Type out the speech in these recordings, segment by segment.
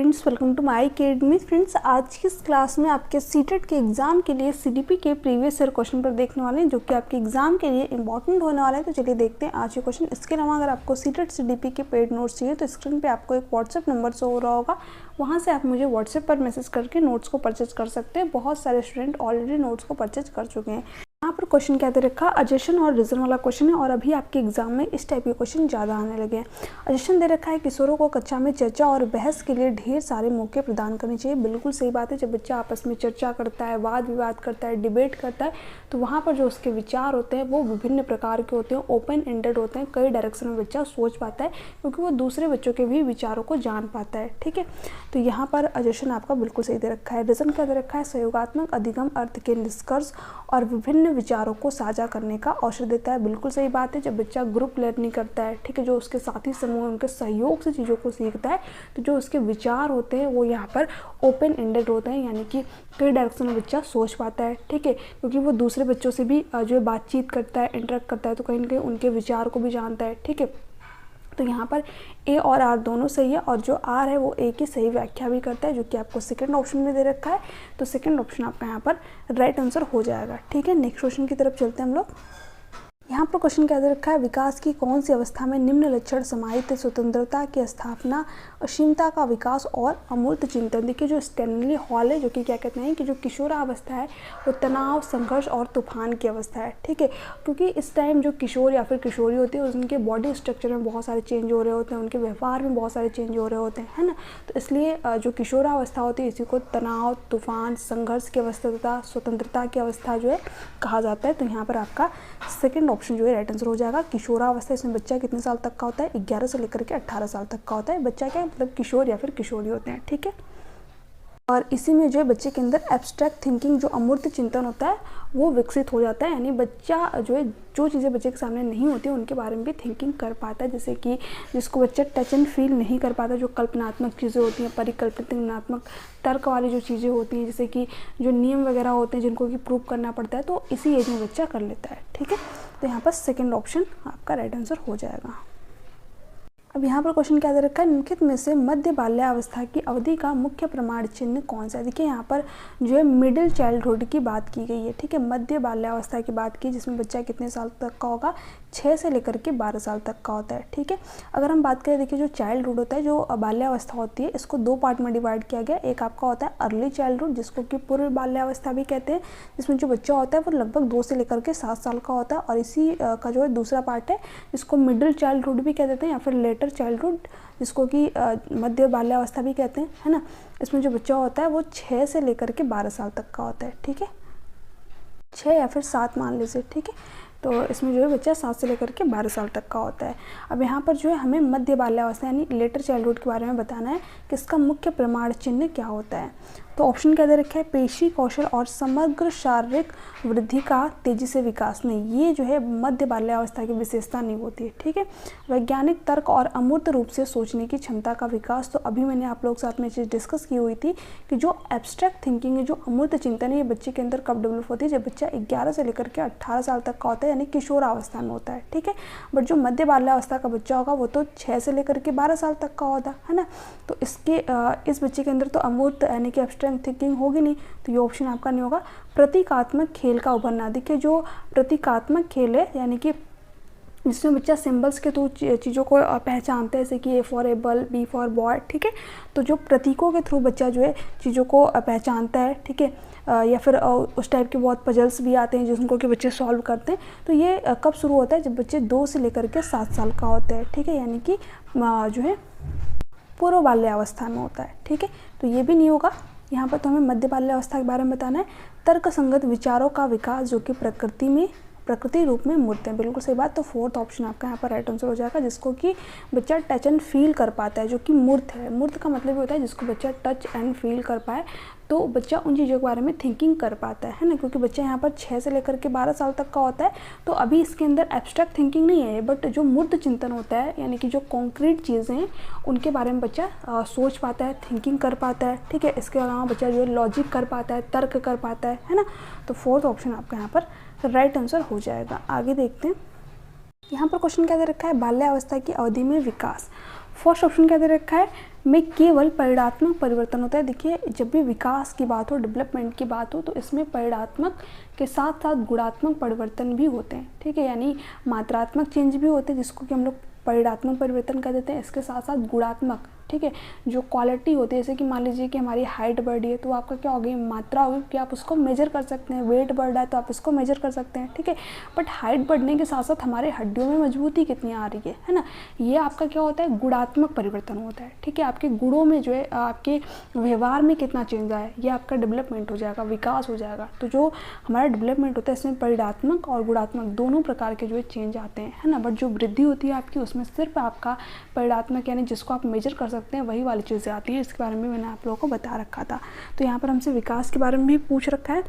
Friends, welcome to my academy. Friends, आज की इस क्लास में आपके सीटेट के एग्जाम के लिए सीडीपी के प्रीवियस ईयर क्वेश्चन पर देखने वाले हैं, जो कि आपके एग्जाम के लिए इंपॉर्टेंट होने वाला है। तो चलिए देखते हैं आज के क्वेश्चन। इसके अलावा अगर आपको सीटेट सीडीपी के पेड नोट्स चाहिए तो स्क्रीन पे आपको एक व्हाट्सएप नंबर शो हो रहा होगा, वहाँ से आप मुझे व्हाट्सएप पर मैसेज करके नोट्स को परचेज कर सकते हैं। बहुत सारे स्टूडेंट ऑलरेडी नोट्स को परचेज कर चुके हैं। यहाँ पर क्वेश्चन क्या दे रखा है, अजेशन और रीजन वाला क्वेश्चन है, और अभी आपके एग्जाम में इस टाइप के क्वेश्चन ज़्यादा आने लगे हैं। अजेशन दे रखा है, किशोरों को कक्षा में चर्चा और बहस के लिए ढेर सारे मौके प्रदान करने चाहिए। बिल्कुल सही बात है। जब बच्चा आपस में चर्चा करता है, वाद विवाद करता है, डिबेट करता है, तो वहाँ पर जो उसके विचार होते हैं वो विभिन्न प्रकार के होते हैं, ओपन एंडेड होते हैं। कई डायरेक्शन में बच्चा सोच पाता है, क्योंकि वो दूसरे बच्चों के भी विचारों को जान पाता है। ठीक है, तो यहाँ पर अजेशन आपका बिल्कुल सही दे रखा है। रीजन क्या दे रखा है, सहयोगात्मक अधिगम अर्थ के निष्कर्ष और विभिन्न विचारों को साझा करने का अवसर देता है। बिल्कुल सही बात है। जब बच्चा ग्रुप लर्निंग करता है, ठीक है, जो उसके साथी समूह उनके सहयोग से चीज़ों को सीखता है, तो जो उसके विचार होते हैं वो यहाँ पर ओपन एंडेड होते हैं, यानी कि कई डायरेक्शन में बच्चा सोच पाता है। ठीक है, क्योंकि वो दूसरे बच्चों से भी जो है बातचीत करता है, इंटरेक्ट करता है, तो कहीं ना कहीं उनके विचार को भी जानता है। ठीक है, तो यहाँ पर ए और आर दोनों सही है, और जो आर है वो ए की सही व्याख्या भी करता है, जो कि आपको सेकंड ऑप्शन में दे रखा है। तो सेकंड ऑप्शन आपका यहाँ पर राइट आंसर हो जाएगा। ठीक है, नेक्स्ट क्वेश्चन की तरफ चलते हैं हम लोग। यहाँ पर क्वेश्चन क्या दे रखा है, विकास की कौन सी अवस्था में निम्न लक्षण समाहित है, स्वतंत्रता की स्थापना, असीमता का विकास और अमूर्त चिंतन। देखिए, जो स्टैनली हॉल है, जो कि क्या कहते हैं कि जो किशोरावस्था है वो तनाव, संघर्ष और तूफान की अवस्था है। ठीक है, क्योंकि इस टाइम जो किशोर या फिर किशोरी होती है, उनके बॉडी स्ट्रक्चर में बहुत सारे चेंज हो रहे होते हैं, उनके व्यवहार में बहुत सारे चेंज हो रहे होते हैं, है ना। तो इसलिए जो किशोरावस्था होती है इसी को तनाव, तूफान, संघर्ष की अवस्था तथा स्वतंत्रता की अवस्था जो है कहा जाता है। तो यहाँ पर आपका सेकेंड ऑप्शन जो है राइट आंसर हो जाएगा। किशोरावस्था, इसमें बच्चा कितने साल तक का होता है, 11 से लेकर के 18 साल तक का होता है। बच्चा क्या मतलब किशोर या फिर किशोरी होते हैं। ठीक है, और इसी में जो है बच्चे के अंदर एब्स्ट्रैक्ट थिंकिंग, जो अमूर्त चिंतन होता है, वो विकसित हो जाता है। यानी बच्चा जो है जो चीज़ें बच्चे के सामने नहीं होती उनके बारे में भी थिंकिंग कर पाता है। जैसे कि जिसको बच्चा टच एंड फील नहीं कर पाता, जो कल्पनात्मक चीज़ें होती हैं, परिकल्पनात्मक तर्क वाली जो चीज़ें होती हैं, जैसे कि जो नियम वगैरह होते हैं जिनको कि प्रूव करना पड़ता है, तो इसी एज में बच्चा कर लेता है। ठीक है, तो यहाँ पर सेकेंड ऑप्शन आपका राइट आंसर हो जाएगा। अब यहाँ पर क्वेश्चन क्या दे रखा है, निम्नलिखित में से मध्य बाल्यावस्था की अवधि का मुख्य प्रमाण चिन्ह कौन सा है। देखिए, यहाँ पर जो है मिडिल चाइल्डहुड की बात की गई है। ठीक है, मध्य बाल्यावस्था की बात की, जिसमें बच्चा कितने साल तक का होगा, 6 से लेकर के 12 साल तक का होता है। ठीक है, अगर हम बात करें, देखिए जो चाइल्डहुड होता है, जो बाल्यावस्था होती है, इसको दो पार्ट में डिवाइड किया गया। एक आपका होता है अर्ली चाइल्डहुड, जिसको कि पूर्व बाल्यावस्था भी कहते हैं, जिसमें जो बच्चा होता है वो लगभग 2 से लेकर के 7 साल का होता है। और इसी का जो है दूसरा पार्ट है, जिसको मिडिल चाइल्डहुड भी कह देते हैं, या फिर लेटर चाइल्डहुड, जिसको कि मध्य बाल्यावस्था भी कहते हैं, है ना। इसमें जो बच्चा होता है वो 6 से लेकर के 12 साल तक का होता है। ठीक है, 6 या फिर 7 मान लीजिए। ठीक है, तो इसमें जो है बच्चा 7 से लेकर के 12 साल तक का होता है। अब यहाँ पर जो है हमें मध्य बाल्यावस्था यानी लेटर चाइल्डहुड के बारे में बताना है कि इसका मुख्य प्रमाण चिन्ह क्या होता है। तो ऑप्शन क्या दे रखा है, पेशी कौशल और समग्र शारीरिक वृद्धि का तेजी से विकास नहीं। ये जो है मध्य बाल्यावस्था की विशेषता नहीं होती है। ठीक है, वैज्ञानिक तर्क और अमूर्त रूप से सोचने की क्षमता का विकास। तो अभी मैंने आप लोग के साथ में चीज़ डिस्कस की हुई थी कि जो एब्स्ट्रैक्ट थिंकिंग है, जो अमूर्त चिंतन है, ये बच्चे के अंदर कब डेवलप होती है, जब बच्चा 11 से लेकर के 18 साल तक का होता है, यानी किशोरावस्था में होता है। ठीक है, बट जो मध्य बाल्यावस्था का बच्चा होगा वो तो 6 से लेकर के 12 साल तक का होता है ना। तो इसके इस बच्चे के अंदर तो अमूर्त यानी कि एब्स्ट्रैक्ट थिंकिंग होगी नहीं, तो ये ऑप्शन आपका नहीं होगा। प्रतीकात्मक खेल का उभरना। देखिए, जो प्रतीकात्मक खेल है, यानी कि जिसमें बच्चा सिंबल्स के थ्रू चीज़ों को पहचानते हैं, जैसे कि A for able, B for boy. ठीक है, तो जो प्रतीकों के थ्रू बच्चा जो है चीज़ों को पहचानता है, ठीक है, या फिर उस टाइप के बहुत पजल्स भी आते हैं जिनको कि बच्चे सॉल्व करते हैं। तो ये कब शुरू होता है, जब बच्चे 2 से लेकर के 7 साल का होता है। ठीक है, यानी कि जो है पूर्व बाल्यावस्था में होता है। ठीक है, तो ये भी नहीं होगा। यहाँ पर तो हमें मध्य बाल्यावस्था के बारे में बताना है। तर्क संगत विचारों का विकास, जो कि प्रकृति रूप में मूर्त है। बिल्कुल सही बात। तो फोर्थ ऑप्शन आपका यहाँ पर राइट आंसर हो जाएगा, जिसको कि बच्चा टच एंड फील कर पाता है, जो कि मूर्त है। मूर्त का मतलब ये होता है जिसको बच्चा टच एंड फील कर पाए, तो बच्चा उन चीज़ों के बारे में थिंकिंग कर पाता है ना। क्योंकि बच्चा यहाँ पर 6 से लेकर के 12 साल तक का होता है, तो अभी इसके अंदर एब्स्ट्रैक्ट थिंकिंग नहीं है, बट जो मूर्त चिंतन होता है, यानी कि जो कॉन्क्रीट चीज़ें हैं उनके बारे में बच्चा सोच पाता है, थिंकिंग कर पाता है। ठीक है, इसके अलावा बच्चा जो है लॉजिक कर पाता है, तर्क कर पाता है ना। तो फोर्थ ऑप्शन आपका यहाँ पर राइट आंसर हो जाएगा। आगे देखते हैं, यहाँ पर क्वेश्चन क्या दे रखा है, बाल्यावस्था की अवधि में विकास। फर्स्ट ऑप्शन क्या दे रखा है, में केवल परिणात्मक परिवर्तन होता है। देखिए जब भी विकास की बात हो, डेवलपमेंट की बात हो, तो इसमें परिणात्मक के साथ साथ गुणात्मक परिवर्तन भी होते हैं, ठीक है। यानी मात्रात्मक चेंज भी होते हैं जिसको कि हम लोग परिणात्मक परिवर्तन कह देते हैं, इसके साथ साथ गुणात्मक, ठीक है, जो क्वालिटी होती है, जैसे कि मान लीजिए कि हमारी हाइट बढ़ी है तो आपका क्या होगी, मात्रा होगी कि आप उसको मेजर कर सकते हैं। वेट बढ़ रहा है तो आप उसको मेजर कर सकते हैं, ठीक है। बट हाइट बढ़ने के साथ साथ हमारे हड्डियों में मजबूती कितनी आ रही है ना, ये आपका क्या होता है, गुणात्मक परिवर्तन होता है, ठीक है। आपके गुणों में जो है, आपके व्यवहार में कितना चेंज आया, ये आपका डेवलपमेंट हो जाएगा, विकास हो जाएगा। तो जो हमारा डेवलपमेंट होता है इसमें परिणात्मक और गुणात्मक दोनों प्रकार के जो है चेंज आते हैं, है ना। बट जो वृद्धि होती है आपकी, उसमें सिर्फ आपका परिणात्मक यानी जिसको आप मेजर कर सकते हैं वही वाली चीज़ें आती हैं। इसके बारे में मैंने आप लोगों को बता रखा था। तो यहाँ पर हमसे विकास के बारे में भी पूछ रखा है,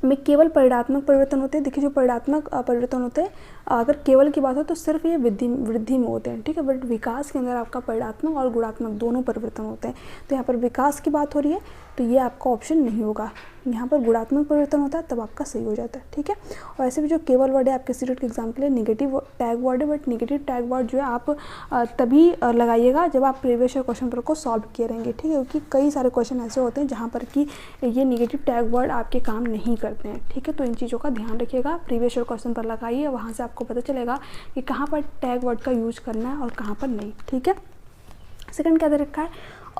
में केवल परिणात्मक परिवर्तन होते हैं। देखिए जो परिणात्मक परिवर्तन होते हैं, अगर केवल की बात हो तो सिर्फ ये वृद्धि में होते हैं, ठीक है। बट विकास के अंदर आपका परिणात्मक और गुणात्मक दोनों परिवर्तन होते हैं। तो यहाँ पर विकास की बात हो रही है तो ये आपका ऑप्शन नहीं होगा। यहाँ पर गुणात्मक परिवर्तन होता है तब आपका सही हो जाता है, ठीक है। और ऐसे भी जो केवल वर्ड है आपके सीटेट के एग्जाम के लिए नेगेटिव टैग वर्ड है, बट नेगेटिव टैग वर्ड जो है आप तभी लगाइएगा जब आप प्रीवियस ईयर क्वेश्चन पेपर को सॉल्व किए रहेंगे, ठीक है। क्योंकि कई सारे क्वेश्चन ऐसे होते हैं जहाँ पर कि ये नेगेटिव टैग वर्ड आपके काम नहीं करते हैं, ठीक है। तो इन चीज़ों का ध्यान रखिएगा, प्रीवियस ईयर क्वेश्चन पर लगाइए, वहाँ से आपको पता चलेगा कि कहाँ पर टैग वर्ड का यूज करना है और कहाँ पर नहीं, ठीक है। सेकंड क्या दे रखा है,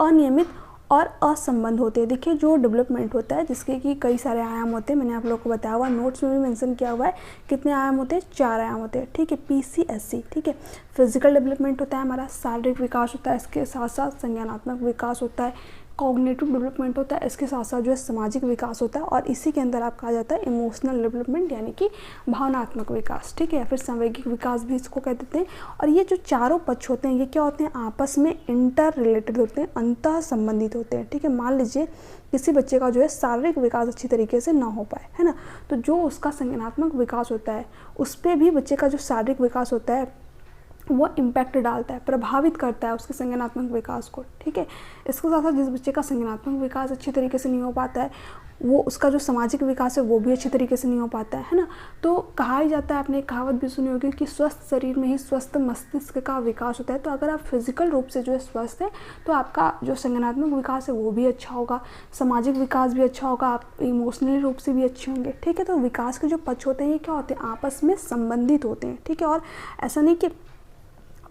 अनियमित और असंबंध होते हैं। देखिए जो डेवलपमेंट होता है जिसके कि कई सारे आयाम होते हैं, मैंने आप लोगों को बताया हुआ, नोट्स में भी मेंशन किया हुआ है कितने आयाम होते हैं, 4 आयाम होते हैं, ठीक है। PCSC, ठीक है। फिजिकल डेवलपमेंट होता है हमारा, शारीरिक विकास होता है, इसके साथ साथ संज्ञानात्मक विकास होता है, कॉग्निटिव डेवलपमेंट होता है, इसके साथ साथ जो है सामाजिक विकास होता है, और इसी के अंदर आप कहा जाता है इमोशनल डेवलपमेंट यानी कि भावनात्मक विकास, ठीक है, या फिर सांवेगिक विकास भी इसको कह देते हैं। और ये जो चारों पक्ष होते हैं ये क्या होते हैं, आपस में इंटर रिलेटेड होते हैं, अंतः संबंधित होते हैं, ठीक है। मान लीजिए किसी बच्चे का जो है शारीरिक विकास अच्छी तरीके से ना हो पाए, है ना, तो जो उसका संज्ञानात्मक विकास होता है उस पर भी बच्चे का जो शारीरिक विकास होता है वो इम्पैक्ट डालता है, प्रभावित करता है उसके संज्ञानात्मक विकास को, ठीक है। इसके साथ साथ जिस बच्चे का संज्ञानात्मक विकास अच्छी तरीके से नहीं हो पाता है, वो उसका जो सामाजिक विकास है वो भी अच्छी तरीके से नहीं हो पाता है ना। तो कहा ही जाता है, आपने एक कहावत भी सुनी होगी कि स्वस्थ शरीर में ही स्वस्थ मस्तिष्क का विकास होता है। तो अगर आप फिजिकल रूप से जो है स्वस्थ हैं तो आपका जो संज्ञानात्मक विकास है वो भी अच्छा होगा, सामाजिक विकास भी अच्छा होगा, आप इमोशनली रूप से भी अच्छे होंगे, ठीक है। तो विकास के जो पक्ष होते हैं ये क्या होते हैं, आपस में संबंधित होते हैं, ठीक है। और ऐसा नहीं कि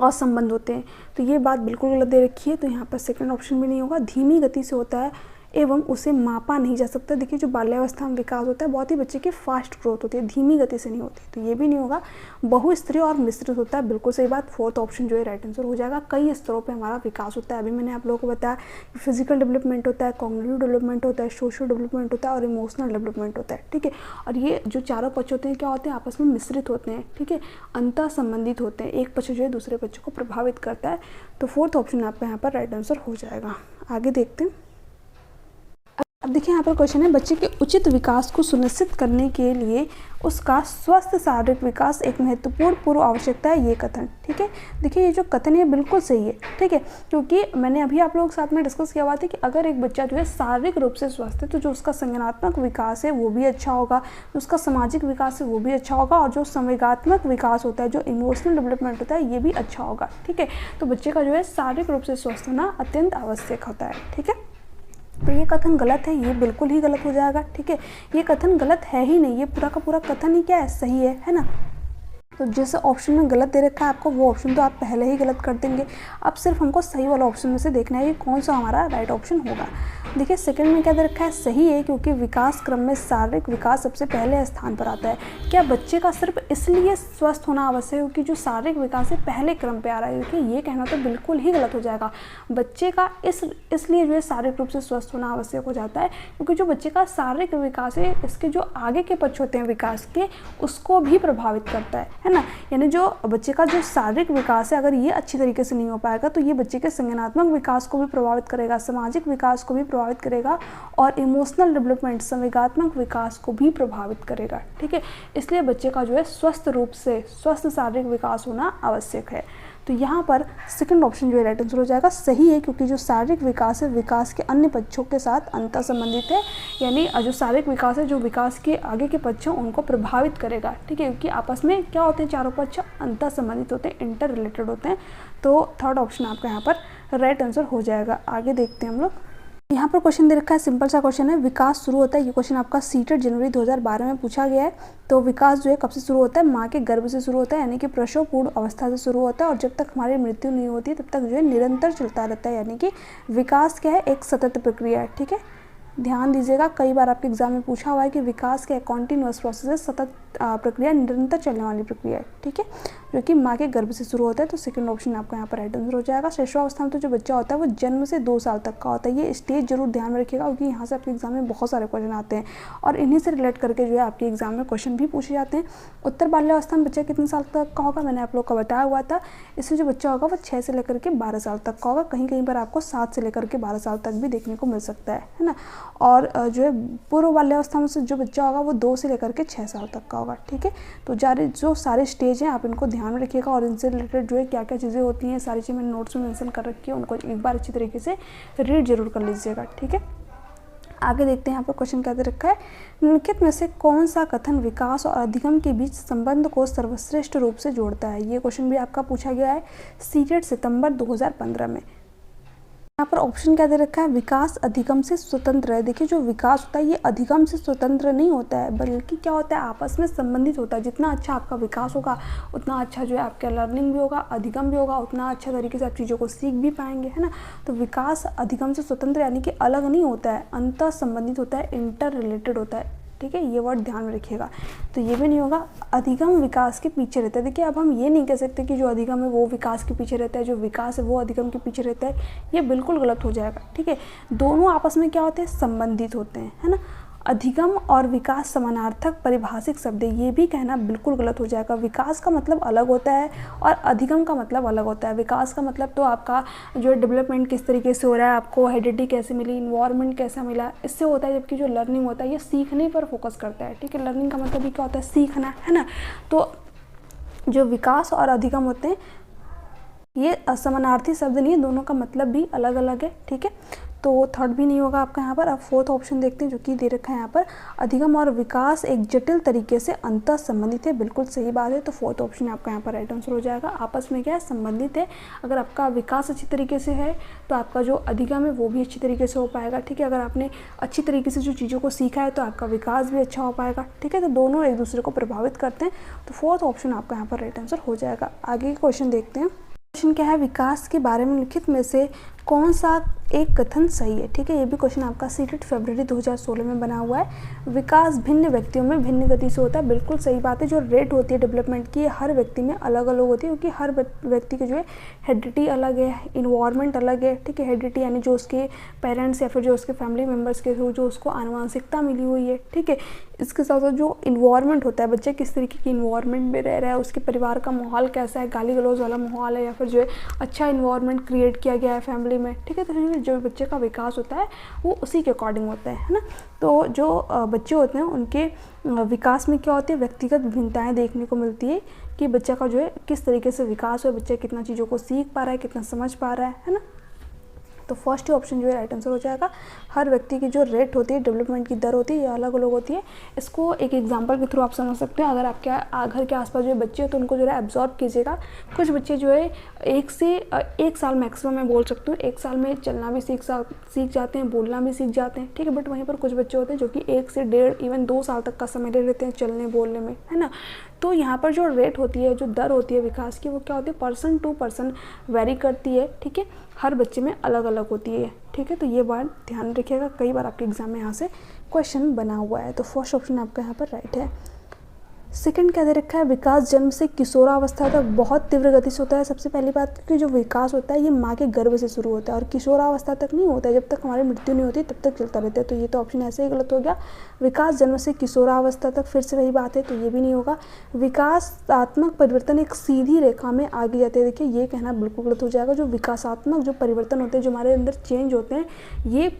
असंबंध होते हैं, तो ये बात बिल्कुल गलत दे रखी है। तो यहाँ पर सेकंड ऑप्शन भी नहीं होगा। धीमी गति से होता है एवं उसे मापा नहीं जा सकता। देखिए जो बाल्यावस्था में विकास होता है बहुत ही बच्चे की फास्ट ग्रोथ होती है, धीमी गति से नहीं होती, तो ये भी नहीं होगा। बहुस्तरीय और मिश्रित होता है, बिल्कुल सही बात, फोर्थ ऑप्शन जो है राइट आंसर हो जाएगा। कई स्तरों पे हमारा विकास होता है, अभी मैंने आप लोगों को बताया कि फिजिकल डेवलपमेंट होता है, कॉग्निटिव डेवलपमेंट होता है, सोशल डेवलपमेंट होता है और इमोशनल डेवलपमेंट होता है, ठीक है। और ये जो चारों पक्ष होते हैं क्या होते हैं, आपस में मिश्रित होते हैं, ठीक है, अंतः संबंधित होते हैं, एक पक्ष जो है दूसरे पक्ष को प्रभावित करता है। तो फोर्थ ऑप्शन आपका यहाँ पर राइट आंसर हो जाएगा। आगे देखते हैं। अब देखिए यहाँ पर क्वेश्चन है, बच्चे के उचित विकास को सुनिश्चित करने के लिए उसका स्वस्थ शारीरिक विकास एक महत्वपूर्ण पूर्व आवश्यकता है, ये कथन, ठीक है। देखिए ये जो कथन है बिल्कुल सही है, ठीक है, क्योंकि मैंने अभी आप लोगों के साथ में डिस्कस किया हुआ था कि अगर एक बच्चा जो है शारीरिक रूप से स्वस्थ है तो जो उसका संज्ञानात्मक विकास है वो भी अच्छा होगा, उसका सामाजिक विकास है वो भी अच्छा होगा, और जो संवेगात्मक विकास होता है, जो इमोशनल डेवलपमेंट होता है, ये भी अच्छा होगा, ठीक है। तो बच्चे का जो है शारीरिक रूप से स्वस्थ होना अत्यंत आवश्यक होता है, ठीक है। तो ये कथन गलत है, ये बिल्कुल ही गलत हो जाएगा, ठीक है। ये कथन गलत है ही नहीं, ये पूरा का पूरा कथन ही क्या है, सही है ना। तो जिस ऑप्शन में गलत दे रखा है आपको वो ऑप्शन तो आप पहले ही गलत कर देंगे। अब सिर्फ हमको सही वाला ऑप्शन में से देखना है कि कौन सा हमारा राइट ऑप्शन होगा। देखिए सेकंड में क्या दे रखा है, सही है, क्योंकि विकास क्रम में शारीरिक विकास सबसे पहले स्थान पर आता है। क्या बच्चे का सिर्फ इसलिए स्वस्थ होना आवश्यक है क्योंकि जो शारीरिक विकास है पहले क्रम पे आ रहा है, क्योंकि ये कहना तो बिल्कुल ही गलत हो जाएगा। बच्चे का इसलिए जो है शारीरिक रूप से स्वस्थ होना आवश्यक हो जाता है क्योंकि जो बच्चे का शारीरिक विकास है इसके जो आगे के पक्ष होते हैं विकास के उसको भी प्रभावित करता है ना। यानी जो बच्चे का जो शारीरिक विकास है अगर ये अच्छी तरीके से नहीं हो पाएगा तो ये बच्चे के संज्ञानात्मक विकास को भी प्रभावित करेगा, सामाजिक विकास को भी प्रभावित करेगा और इमोशनल डेवलपमेंट संवेगात्मक विकास को भी प्रभावित करेगा, ठीक है। इसलिए बच्चे का जो है स्वस्थ रूप से स्वस्थ शारीरिक विकास होना आवश्यक है। तो यहाँ पर सेकंड ऑप्शन जो है राइट आंसर हो जाएगा, सही है, क्योंकि जो शारीरिक विकास है विकास के अन्य पक्षों के साथ अंतर संबंधित है। यानी जो शारीरिक विकास है जो विकास के आगे के पक्ष हैं उनको प्रभावित करेगा, ठीक है, क्योंकि आपस में क्या होते हैं चारों पक्ष अंतर संबंधित होते हैं, इंटर रिलेटेड होते हैं। तो थर्ड ऑप्शन आपका यहाँ पर राइट आंसर हो जाएगा। आगे देखते हैं हम लोग। यहाँ पर क्वेश्चन दे रखा है, सिंपल सा क्वेश्चन है, विकास शुरू होता है, ये क्वेश्चन आपका सीटेट जनवरी 2012 में पूछा गया है। तो विकास जो है कब से शुरू होता है, माँ के गर्भ से शुरू होता है, यानी कि प्रसव पूर्व अवस्था से शुरू होता है, और जब तक हमारी मृत्यु नहीं होती तब तक जो है निरंतर चलता रहता है, यानी कि विकास क्या है, एक सतत प्रक्रिया है। ठीक है, ध्यान दीजिएगा, कई बार आपके एग्जाम में पूछा हुआ है कि विकास क्या है, कॉन्टिन्यूअस प्रोसेस है, सतत प्रक्रिया, निरंतर चलने वाली प्रक्रिया है। ठीक है, जो कि माँ के गर्भ से शुरू होता है। तो सेकंड ऑप्शन आपका यहाँ पर राइट आंसर हो जाएगा। शिशुअवस्था में तो जो बच्चा होता है वो जन्म से 2 साल तक का होता है। ये स्टेज जरूर ध्यान में रखिएगा, क्योंकि यहाँ से आपके एग्जाम में बहुत सारे क्वेश्चन आते हैं और इन्हीं से रिलेट करके जो है आपके एग्जाम में क्वेश्चन भी पूछे जाते हैं। उत्तर बाल्यावस्था में बच्चा कितने साल तक का होगा, मैंने आप लोग को बताया हुआ था। इसमें जो बच्चा होगा वो 6 से लेकर के 12 साल तक का होगा। कहीं कहीं पर आपको 7 से लेकर के 12 साल तक भी देखने को मिल सकता है ना। और जो है पूर्व बाल्यावस्था में से जो बच्चा होगा वो 2 से लेकर के 6 साल तक का होगा। ठीक है, तो जो सारे स्टेज हैं आप इनको ध्यान में रखिएगा, और इनसे रिलेटेड जो है क्या क्या चीज़ें होती हैं, सारी चीज़ें मैंने नोट्स में मेंशन कर रखी है, उनको एक बार अच्छी तरीके से रीड जरूर कर लीजिएगा। ठीक है, आगे देखते हैं। यहाँ पर क्वेश्चन क्या दे रखा है, निम्नलिखित में से कौन सा कथन विकास और अधिगम के बीच संबंध को सर्वश्रेष्ठ रूप से जोड़ता है। ये क्वेश्चन भी आपका पूछा गया है सीटेट सितंबर 2015 में। यहाँ पर ऑप्शन क्या दे रखा है, विकास अधिगम से स्वतंत्र है। देखिए, जो विकास होता है ये अधिगम से स्वतंत्र नहीं होता है, बल्कि क्या होता है, आपस में संबंधित होता है। जितना अच्छा आपका विकास होगा उतना अच्छा जो है आपका लर्निंग भी होगा, अधिगम भी होगा, उतना अच्छा तरीके से आप चीज़ों को सीख भी पाएंगे, है ना। तो विकास अधिगम से स्वतंत्र यानी कि अलग नहीं होता है, अंतर संबंधित होता है, इंटर रिलेटेड होता है। ठीक है, ये वर्ड ध्यान में रखिएगा। तो ये भी नहीं होगा, अधिगम विकास के पीछे रहता है। देखिए, अब हम ये नहीं कह सकते कि जो अधिगम है वो विकास के पीछे रहता है, जो विकास है वो अधिगम के पीछे रहता है, ये बिल्कुल गलत हो जाएगा। ठीक है, दोनों आपस में क्या होते हैं, संबंधित होते हैं, है ना। अधिगम और विकास समानार्थक परिभाषिक शब्द है, ये भी कहना बिल्कुल गलत हो जाएगा। विकास का मतलब अलग होता है और अधिगम का मतलब अलग होता है। विकास का मतलब तो आपका जो है डेवलपमेंट किस तरीके से हो रहा है, आपको हेरिडिटी कैसे मिली, इन्वायरमेंट कैसा मिला, इससे होता है। जबकि जो लर्निंग होता है ये सीखने पर फोकस करता है। ठीक है, लर्निंग का मतलब भी क्या होता है, सीखना, है ना। तो जो विकास और अधिगम होते हैं ये असमानार्थी शब्द नहीं है, दोनों का मतलब भी अलग अलग है। ठीक है, तो थर्ड भी नहीं होगा आपका यहाँ पर। अब फोर्थ ऑप्शन देखते हैं जो कि दे रखा है यहाँ पर, अधिगम और विकास एक जटिल तरीके से अंतर संबंधित है। बिल्कुल सही बात है, तो फोर्थ ऑप्शन आपका यहाँ पर राइट आंसर हो जाएगा। आपस में क्या है, संबंधित है। अगर आपका विकास अच्छी तरीके से है तो आपका जो अधिगम है वो भी अच्छी तरीके से हो पाएगा। ठीक है, अगर आपने अच्छी तरीके से जो चीज़ों को सीखा है तो आपका विकास भी अच्छा हो पाएगा। ठीक है, तो दोनों एक दूसरे को प्रभावित करते हैं। तो फोर्थ ऑप्शन आपका यहाँ पर राइट आंसर हो जाएगा। आगे के क्वेश्चन देखते हैं। क्वेश्चन क्या है, विकास के बारे में लिखित में से कौन सा एक कथन सही है। ठीक है, ये भी क्वेश्चन आपका सीटेट फरवरी 2016 में बना हुआ है। विकास भिन्न व्यक्तियों में भिन्न गति से होता है। बिल्कुल सही बात है। जो रेट होती है डेवलपमेंट की हर व्यक्ति में अलग अलग होती है, क्योंकि हर व्यक्ति की जो है हेरिडिटी अलग है, इन्वायरमेंट अलग है। ठीक है, हेरिडिटी यानी जो उसके पेरेंट्स या फिर जो उसके फैमिली मेम्बर्स के थ्रू जो उसको आनुवंशिकता मिली हुई है। ठीक है, इसके साथ साथ जो इन्वायरमेंट होता है, बच्चा किस तरीके की इन्वायरमेंट में रह रहा है, उसके परिवार का माहौल कैसा है, गाली गलौज वाला माहौल है या फिर जो है अच्छा इन्वायरमेंट क्रिएट किया गया है फैमिली में। ठीक है, तो जो बच्चे का विकास होता है वो उसी के अकॉर्डिंग होता है ना। तो जो बच्चे होते हैं उनके विकास में क्या होती है, व्यक्तिगत विभिन्नताएं देखने को मिलती है कि बच्चा का जो है किस तरीके से विकास हो, बच्चा कितना चीज़ों को सीख पा रहा है, कितना समझ पा रहा है ना। तो फर्स्ट ही ऑप्शन जो है राइट आंसर हो जाएगा। हर व्यक्ति की जो रेट होती है, डेवलपमेंट की दर होती है, ये अलग अलग होती है। इसको एक एग्जांपल के थ्रू आप समझ सकते हैं। अगर आपके घर के आसपास जो है बच्चे हैं तो उनको जो है एब्जॉर्ब कीजिएगा। कुछ बच्चे जो है 1 साल मैक्सिमम मैं बोल सकती हूँ, 1 साल में चलना भी सीख जाते हैं, बोलना भी सीख जाते हैं। ठीक है, बट वहीं पर कुछ बच्चे होते हैं जो कि 1 से 1.5 इवन 2 साल तक का समय ले लेते हैं चलने बोलने में, है ना। तो यहाँ पर जो रेट होती है, जो दर होती है विकास की, वो क्या होती है, पर्सन टू पर्सन वेरी करती है। ठीक है, हर बच्चे में अलग अलग होती है। ठीक है, तो ये बात ध्यान रखिएगा, कई बार आपके एग्जाम में यहाँ से क्वेश्चन बना हुआ है। तो फर्स्ट ऑप्शन आपका यहाँ पर राइट है। सेकंड क्या दे रखा है, विकास जन्म से किशोरावस्था तक बहुत तीव्र गति से होता है। सबसे पहली बात कि जो विकास होता है ये माँ के गर्भ से शुरू होता है और किशोरावस्था तक नहीं होता है। जब तक हमारी मृत्यु नहीं होती तब तक चलता रहता है। तो ये तो ऑप्शन ऐसे ही गलत हो गया। विकास जन्म से किशोरावस्था तक फिर से वही बात है, तो ये भी नहीं होगा। विकासात्मक परिवर्तन एक सीधी रेखा में आगे जाते हैं, देखिए ये कहना बिल्कुल गलत हो जाएगा। जो विकासात्मक जो परिवर्तन होते हैं, जो हमारे अंदर चेंज होते हैं, ये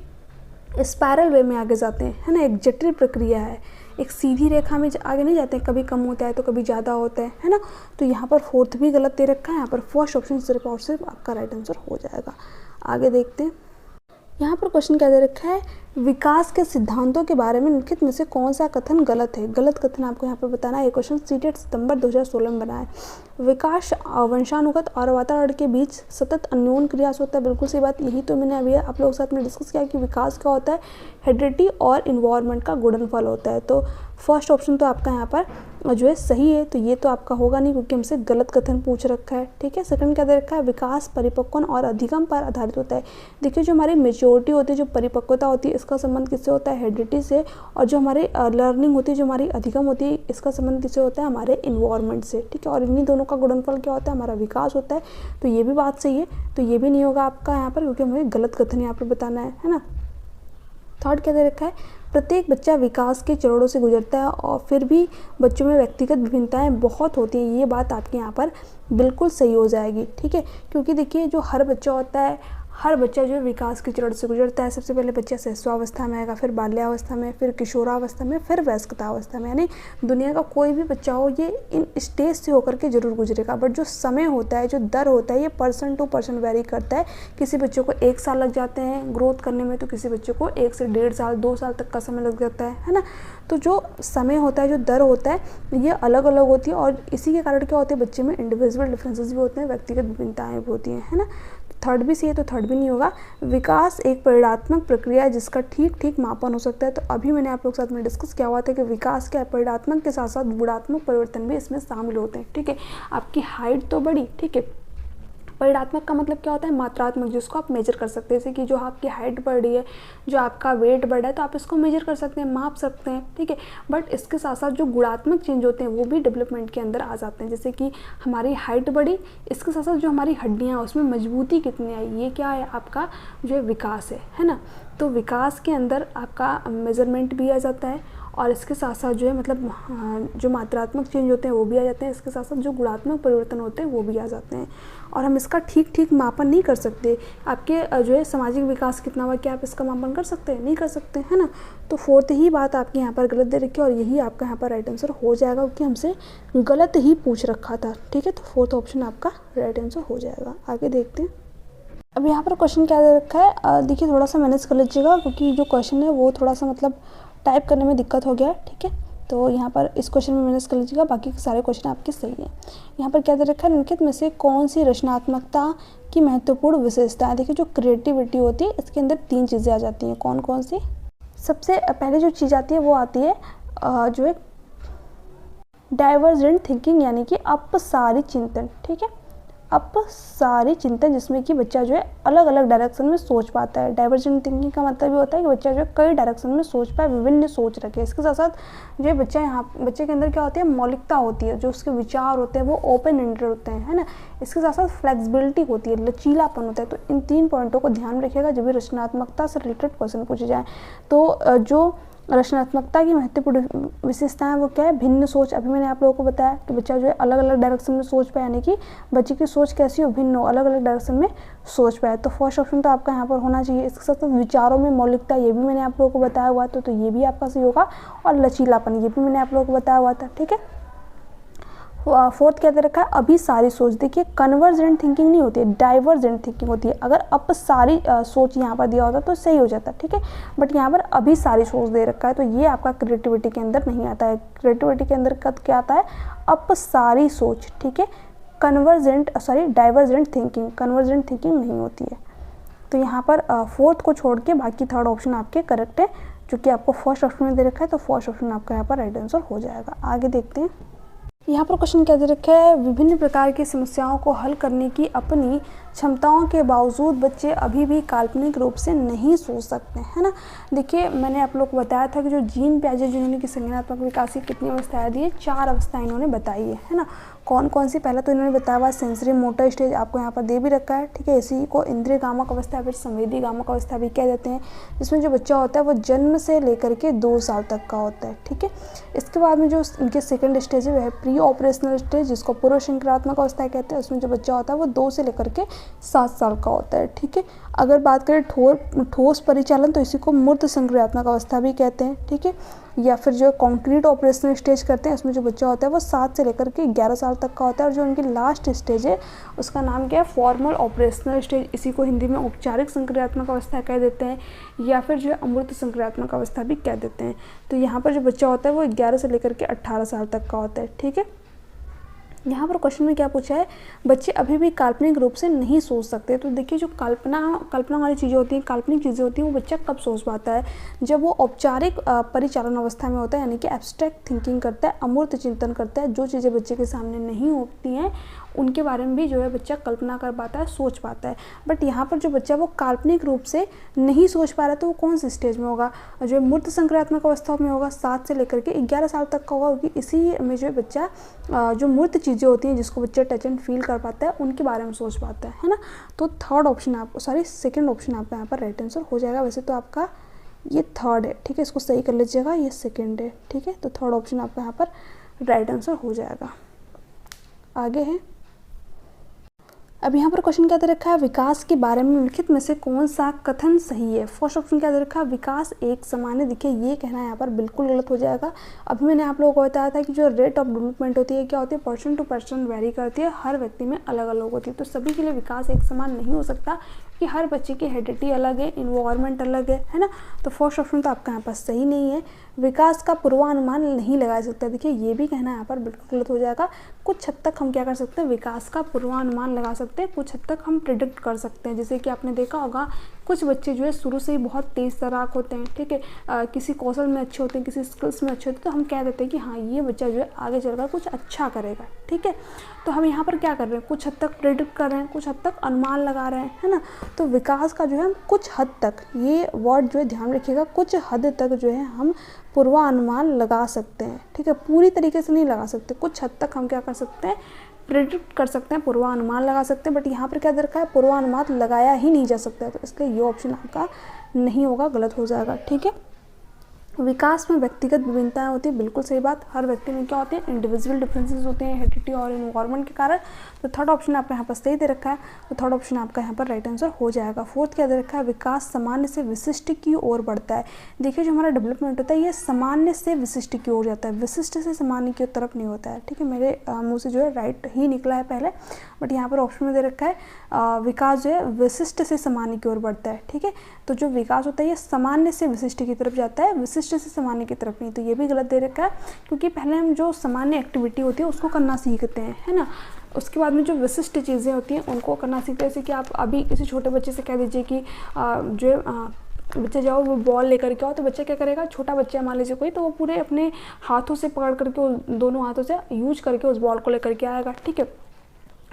स्पायरल वे में आगे जाते हैं, है ना। एक जटिल प्रक्रिया है, एक सीधी रेखा में आगे नहीं जाते हैं, कभी कम होता है तो कभी ज़्यादा होता है ना। तो यहाँ पर फोर्थ भी गलत दे रखा है। यहाँ पर फर्स्ट ऑप्शन सिर्फ और सिर्फ आपका राइट आंसर हो जाएगा। आगे देखते हैं। यहाँ पर क्वेश्चन क्या दे रखा है, विकास के सिद्धांतों के बारे में निम्नलिखित में से कौन सा कथन गलत है? गलत कथन आपको यहाँ पर बताना है। ये क्वेश्चन सीटेट सितंबर 2016 में बना है। विकास वंशानुगत और वातावरण के बीच सतत अन्योन्य क्रिया से होता है। बिल्कुल सही बात, यही तो मैंने अभी आप लोगों के साथ में डिस्कस किया कि विकास क्या होता है, हेरिडिटी और इन्वायरमेंट का गुणनफल होता है। तो फर्स्ट ऑप्शन तो आपका यहाँ पर जो है सही है, तो ये तो आपका होगा नहीं क्योंकि हमसे गलत कथन पूछ रखा है। ठीक है, सेकंड क्या दे रखा है, विकास परिपक्वन और अधिगम पर आधारित होता है। देखिए जो हमारी मेच्योरिटी होती है, जो परिपक्वता होती है, इसका संबंध किससे होता है, हेरिडिटी से। और जो हमारी लर्निंग होती है, जो हमारी अधिगम होती है, इसका संबंध किससे होता है, हमारे इन्वायरमेंट से। ठीक है, और इन्हीं दोनों का गुणनफल क्या होता है, हमारा विकास होता है। तो ये भी बात सही है, तो ये भी नहीं होगा आपका यहाँ पर क्योंकि हमें गलत कथन यहाँ पर बताना है ना। थर्ड क्या दे रखा है, प्रत्येक बच्चा विकास के चरणों से गुजरता है और फिर भी बच्चों में व्यक्तिगत विभिन्नताएं बहुत होती हैं। ये बात आपके यहाँ पर बिल्कुल सही हो जाएगी। ठीक है, क्योंकि देखिए जो हर बच्चा होता है, हर बच्चा जो है विकास के चरण से गुजरता है। सबसे पहले बच्चा शिशुअवस्था में आएगा, फिर बाल्यावस्था में, फिर किशोरावस्था में, फिर वयस्कतावस्था में। यानी दुनिया का कोई भी बच्चा हो ये इन स्टेज से होकर के जरूर गुजरेगा। बट जो समय होता है, जो दर होता है, ये पर्सन टू पर्सन वेरी करता है। किसी बच्चों को 1 साल लग जाते हैं ग्रोथ करने में, तो किसी बच्चों को 1 से 1.5 साल 2 साल तक का समय लग जाता है ना। तो जो समय होता है, जो दर होता है, ये अलग अलग होती है और इसी के कारण क्या होते हैं, बच्चे में इंडिविजुअल डिफरेंसेस भी होते हैं, व्यक्तिगत विभिन्नताएं भी होती हैं, है ना। थर्ड भी सही है, तो थर्ड भी नहीं होगा। विकास एक परिणात्मक प्रक्रिया है जिसका ठीक ठीक मापन हो सकता है। तो अभी मैंने आप लोग के साथ में डिस्कस किया हुआ था कि विकास क्या है, परिणात्मक के साथ साथ गुणात्मक परिवर्तन भी इसमें शामिल होते हैं। ठीक है, आपकी हाइट तो बढ़ी, ठीक है, परिणात्मक का मतलब क्या होता है, मात्रात्मक, जिसको आप मेजर कर सकते हैं। जैसे कि जो आपकी हाइट बढ़ रही है, जो आपका वेट बढ़ा है, तो आप इसको मेजर कर सकते हैं, माप सकते हैं। ठीक है, बट इसके साथ साथ जो गुणात्मक चेंज होते हैं वो भी डेवलपमेंट के अंदर आ जाते हैं। जैसे कि हमारी हाइट बढ़ी, इसके साथ साथ जो हमारी हड्डियाँ उसमें मजबूती कितनी आई, ये क्या है, आपका जो है विकास है ना। तो विकास के अंदर आपका मेजरमेंट भी आ जाता है और इसके साथ साथ जो है मतलब जो मात्रात्मक चेंज होते हैं वो भी आ जाते हैं। इसके साथ साथ जो गुणात्मक परिवर्तन होते हैं वो भी आ जाते हैं और हम इसका ठीक ठीक मापन नहीं कर सकते। आपके जो है सामाजिक विकास कितना हुआ, क्या आप इसका मापन कर सकते हैं, नहीं कर सकते, है ना। तो फोर्थ ही बात आपके यहाँ पर गलत दे रखी है और यही आपका यहाँ पर राइट आंसर हो जाएगा क्योंकि हमसे गलत ही पूछ रखा था। ठीक है, तो फोर्थ ऑप्शन आपका राइट आंसर हो जाएगा। आगे देखते हैं। अब यहाँ पर क्वेश्चन क्या दे रखा है, देखिए थोड़ा सा मैनेज कर लीजिएगा क्योंकि जो क्वेश्चन है वो थोड़ा सा मतलब टाइप करने में दिक्कत हो गया। ठीक है, तो यहाँ पर इस क्वेश्चन में मैनेज कर लीजिएगा, बाकी के सारे क्वेश्चन आपके सही हैं। यहाँ पर क्या दे रखा है, निम्नलिखित में से कौन सी रचनात्मकता की महत्वपूर्ण विशेषता है। देखिए जो क्रिएटिविटी होती है इसके अंदर 3 चीज़ें आ जाती हैं। कौन कौन सी? सबसे पहले जो चीज़ आती है वो आती है जो है डाइवर्जेंट थिंकिंग, यानी कि अपसारी चिंतन। ठीक है, अपसारी चिंतन, जिसमें कि बच्चा जो है अलग अलग डायरेक्शन में सोच पाता है। डाइवर्जेंट थिंकिंग का मतलब ये होता है कि बच्चा जो है कई डायरेक्शन में सोच पाए, विभिन्न सोच रखे। इसके साथ साथ जो है बच्चे के अंदर क्या होती है, मौलिकता होती है, जो उसके विचार होते हैं वो ओपन एंडेड होते हैं, है ना। इसके साथ साथ फ्लेक्सिबिलिटी होती है, लचीलापन होता है। तो इन 3 पॉइंटों को ध्यान में रखिएगा जब भी रचनात्मकता से रिलेटेड क्वेश्चन पूछे जाए। तो जो रचनात्मकता की महत्वपूर्ण विशेषताएं वो क्या है, भिन्न सोच। अभी मैंने आप लोगों को बताया कि बच्चा जो है अलग अलग डायरेक्शन में सोच पाए, यानी कि बच्चे की सोच कैसी हो, भिन्न हो, अलग अलग डायरेक्शन में सोच पाए। तो फर्स्ट ऑप्शन तो आपका यहाँ पर होना चाहिए। इसके साथ साथ विचारों में मौलिकता, ये भी मैंने आप लोगों को बताया हुआ था, तो ये भी आपका सही होगा। और लचीलापन, ये भी मैंने आप लोगों को बताया हुआ था। ठीक है, फोर्थ क्या दे रखा है, अभिसारी सोच। देखिए कन्वर्जेंट थिंकिंग नहीं होती है, डाइवर्जेंट थिंकिंग होती है। अगर अपसारी सोच यहाँ पर दिया होता तो सही हो जाता। ठीक है, बट यहाँ पर अभिसारी सोच दे रखा है, तो ये आपका क्रिएटिविटी के अंदर नहीं आता है। क्रिएटिविटी के अंदर क्या आता है, अपसारी सोच। ठीक है, डाइवर्जेंट थिंकिंग, कन्वर्जेंट थिंकिंग नहीं होती है। तो यहाँ पर फोर्थ को छोड़ के बाकी थर्ड ऑप्शन आपके करेक्ट है, जो कि आपको फर्स्ट ऑप्शन में दे रखा है। तो फर्स्ट ऑप्शन आपका यहाँ पर राइट आंसर हो जाएगा। आगे देखते हैं। यहाँ पर क्वेश्चन क्या दे रखा है, विभिन्न प्रकार की समस्याओं को हल करने की अपनी क्षमताओं के बावजूद बच्चे अभी भी काल्पनिक रूप से नहीं सोच सकते, है ना। देखिए मैंने आप लोग को बताया था कि जो जीन पियाजे जिन्होंने की संज्ञानात्मक विकास की कितनी अवस्थाएं दी है, 4 अवस्थाएं इन्होंने बताई है ना। कौन कौन सी? पहला तो इन्होंने बताया हुआ सेंसरी मोटर स्टेज, आपको यहाँ पर दे भी रखा है। ठीक है, इसी को इंद्रिय गामक अवस्था फिर संवेदी गामक अवस्था भी कह देते हैं, जिसमें जो बच्चा होता है वो जन्म से लेकर के 2 साल तक का होता है। ठीक है, इसके बाद में जो इनके सेकंड स्टेज है वह प्री ऑपरेशनल स्टेज, जिसको पूर्व संक्रियात्मक अवस्था कहते हैं। उसमें जो बच्चा होता है वो 2 से लेकर के 7 साल का होता है। ठीक है, अगर बात करें ठोस परिचालन तो इसी को मूर्त संक्रियात्मक अवस्था भी कहते हैं, ठीक है। या फिर जो कॉन्क्रीट ऑपरेशनल स्टेज करते हैं, उसमें जो बच्चा होता है वो 7 से लेकर के 11 साल तक का होता है, और जो उनकी लास्ट स्टेज है उसका नाम क्या है, फॉर्मल ऑपरेशनल स्टेज। इसी को हिंदी में औपचारिक संक्रियात्मक अवस्था कह देते हैं, या फिर जो है अमूर्त संक्रियात्मक अवस्था भी कह देते हैं। तो यहाँ पर जो बच्चा होता है वो 11 से लेकर के 18 साल तक का होता है, ठीक है। यहाँ पर क्वेश्चन में क्या पूछा है, बच्चे अभी भी काल्पनिक रूप से नहीं सोच सकते। तो देखिए जो कल्पना वाली चीज़ें होती हैं, काल्पनिक चीज़ें होती हैं, वो बच्चा कब सोच पाता है, जब वो औपचारिक परिचालन अवस्था में होता है, यानी कि एब्स्ट्रैक्ट थिंकिंग करता है, अमूर्त चिंतन करता है। जो चीज़ें बच्चे के सामने नहीं होती हैं उनके बारे में भी जो है बच्चा कल्पना कर पाता है, सोच पाता है। बट यहाँ पर जो बच्चा वो काल्पनिक रूप से नहीं सोच पा रहा है, तो वो कौन से स्टेज में होगा, जो मूर्त संक्रियात्मक अवस्था में होगा, 7 से लेकर के 11 साल तक का होगा, क्योंकि इसी में जो है बच्चा जो मूर्त चीज़ें होती हैं जिसको बच्चा टच एंड फील कर पाता है उनके बारे में सोच पाता है ना। तो सेकंड ऑप्शन आपका यहाँ पर राइट आंसर हो जाएगा। वैसे तो आपका ये थर्ड है, ठीक है, इसको सही कर लीजिएगा, ये सेकंड है, ठीक है। तो थर्ड ऑप्शन आपका यहाँ पर राइट आंसर हो जाएगा। आगे है, अब यहाँ पर क्वेश्चन क्या दे रखा है, विकास के बारे में निम्नलिखित में से कौन सा कथन सही है। फर्स्ट ऑप्शन क्या दे रखा है, विकास एक समान है। देखिए ये कहना यहाँ पर बिल्कुल गलत हो जाएगा। अभी मैंने आप लोगों को बताया था कि जो रेट ऑफ डेवलपमेंट होती है क्या होती है, पर्सन टू पर्सन वेरी करती है, हर व्यक्ति में अलग अलग होती है। तो सभी के लिए विकास एक समान नहीं हो सकता, कि हर बच्चे की हेरिडिटी अलग है, इन्वायरमेंट अलग है ना। तो फर्स्ट ऑप्शन तो आपका यहाँ पर सही नहीं है। विकास का पूर्वानुमान नहीं लगाया सकता, देखिए ये भी कहना यहाँ पर बिल्कुल गलत हो जाएगा। कुछ हद तक हम क्या कर सकते हैं, विकास का पूर्वानुमान लगा सकते हैं, कुछ हद तक हम प्रिडिक्ट कर सकते हैं। जैसे कि आपने देखा होगा कुछ बच्चे जो है शुरू से ही बहुत तेज़ तराक होते हैं, ठीक है, किसी कौशल में अच्छे होते हैं, किसी स्किल्स में अच्छे होते हैं, तो हम कह देते हैं कि हाँ ये बच्चा जो है आगे चलकर कुछ अच्छा करेगा, ठीक है। तो हम यहाँ पर क्या कर रहे हैं, कुछ हद तक प्रेडिक्ट कर रहे हैं, कुछ हद तक अनुमान लगा रहे हैं, है ना। तो विकास का जो है हम कुछ हद तक, ये वर्ड जो है ध्यान रखिएगा, कुछ हद तक जो है हम पूर्वानुमान लगा सकते हैं, ठीक है। पूरी तरीके से नहीं लगा सकते, कुछ हद तक हम क्या कर सकते हैं, प्रेडिक्ट कर सकते हैं, पूर्वानुमान लगा सकते हैं। बट यहाँ पर क्या दे रखा है, पूर्वानुमान लगाया ही नहीं जा सकता है, तो इसका ये ऑप्शन आपका नहीं होगा, गलत हो जाएगा, ठीक है। विकास में व्यक्तिगत विभिन्नताएं होती है, बिल्कुल सही बात। हर व्यक्ति में क्या होते हैं, इंडिविजुअल डिफरेंसेस होते हैं हेरिडिटी और इन्वायरमेंट के कारण। तो थर्ड ऑप्शन आपका यहाँ पर सही दे रखा है, तो थर्ड ऑप्शन आपका यहाँ पर राइट आंसर हो जाएगा। फोर्थ क्या दे रखा है, विकास सामान्य से विशिष्ट की ओर बढ़ता है। देखिए जो हमारा डेवलपमेंट होता है ये सामान्य से विशिष्ट की ओर जाता है, विशिष्ट से सामान्य की तरफ नहीं होता है, ठीक है। मेरे मुँह से जो है राइट ही निकला है पहले, बट यहाँ पर ऑप्शन में दे रखा है विकास जो है विशिष्ट से सामान्य की ओर बढ़ता है, ठीक है। तो जो विकास होता है ये सामान्य से विशिष्ट की तरफ जाता है, विशिष्ट से सामान्य की तरफ नहीं। तो ये भी गलत दे रखा है, क्योंकि पहले हम जो सामान्य एक्टिविटी होती है उसको करना सीखते हैं, है ना। उसके बाद में जो विशिष्ट चीज़ें होती हैं उनको करना सीखते हैं। जैसे कि आप अभी किसी छोटे बच्चे से कह दीजिए कि जो बच्चे जाओ वो बॉल लेकर के आओ, तो बच्चा क्या करेगा, छोटा बच्चा मान लीजिए कोई, तो वो पूरे अपने हाथों से पकड़ करके, दोनों हाथों से यूज करके उस बॉल को लेकर के आएगा, ठीक है।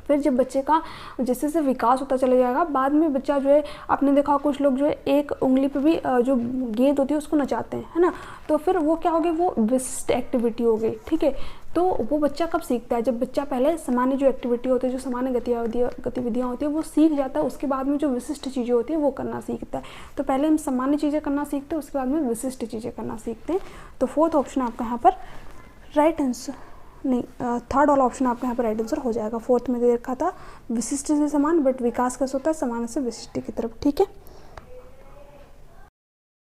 फिर जब बच्चे का जैसे जैसे विकास होता चला जाएगा, बाद में बच्चा जो है, आपने देखा कुछ लोग जो है एक उंगली पे भी जो गेंद होती है उसको नचाते हैं, है ना। तो फिर वो क्या हो गया, वो विशिष्ट एक्टिविटी हो गई, ठीक है। तो वो बच्चा कब सीखता है, जब बच्चा पहले सामान्य जो एक्टिविटी होती है, जो सामान्य गतिविधियाँ होती है वो सीख जाता है, उसके बाद में जो विशिष्ट चीज़ें होती हैं वो करना सीखता है। तो पहले हम सामान्य चीज़ें करना सीखते हैं, उसके बाद में विशिष्ट चीज़ें करना सीखते हैं। तो फोर्थ ऑप्शन आपका यहाँ पर राइट आंसर नहीं, थर्ड वाला ऑप्शन आपका यहाँ पर राइट आंसर हो जाएगा। फोर्थ में दे रखा था विशिष्ट से समान, बट विकास कैसे होता है, समान से विशिष्ट की तरफ, ठीक है।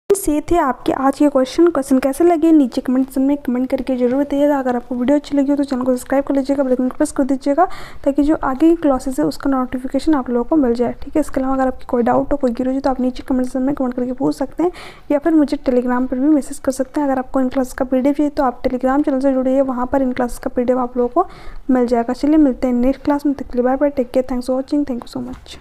ये थे आपके आज के क्वेश्चन कैसे लगे नीचे कमेंट सेक्शन में कमेंट करके जरूर बताइएगा। अगर आपको वीडियो अच्छी लगी हो तो चैनल को सब्सक्राइब कर लीजिएगा, बेल आइकन को प्रेस कर दीजिएगा, ताकि जो आगे की क्लासेस है उसका नोटिफिकेशन आप लोगों को मिल जाए, ठीक है। इसके अलावा अगर आपकी कोई डाउट हो, कोई क्वेरी हो, तो आप नीचे कमेंट सेक्शन में कमेंट करके पूछ सकते हैं, या फिर मुझे टेलीग्राम पर भी मैसेज कर सकते हैं। अगर आपको इन क्लास का PDF चाहिए तो आप टेलीग्राम चैनल से जुड़िए, वहाँ पर इन क्लास का PDF आप लोगों को मिल जाएगा। चलिए मिलते हैं नेक्स्ट क्लास में, तक के लिए bye bye, take care, thanks for watching, thank you so much.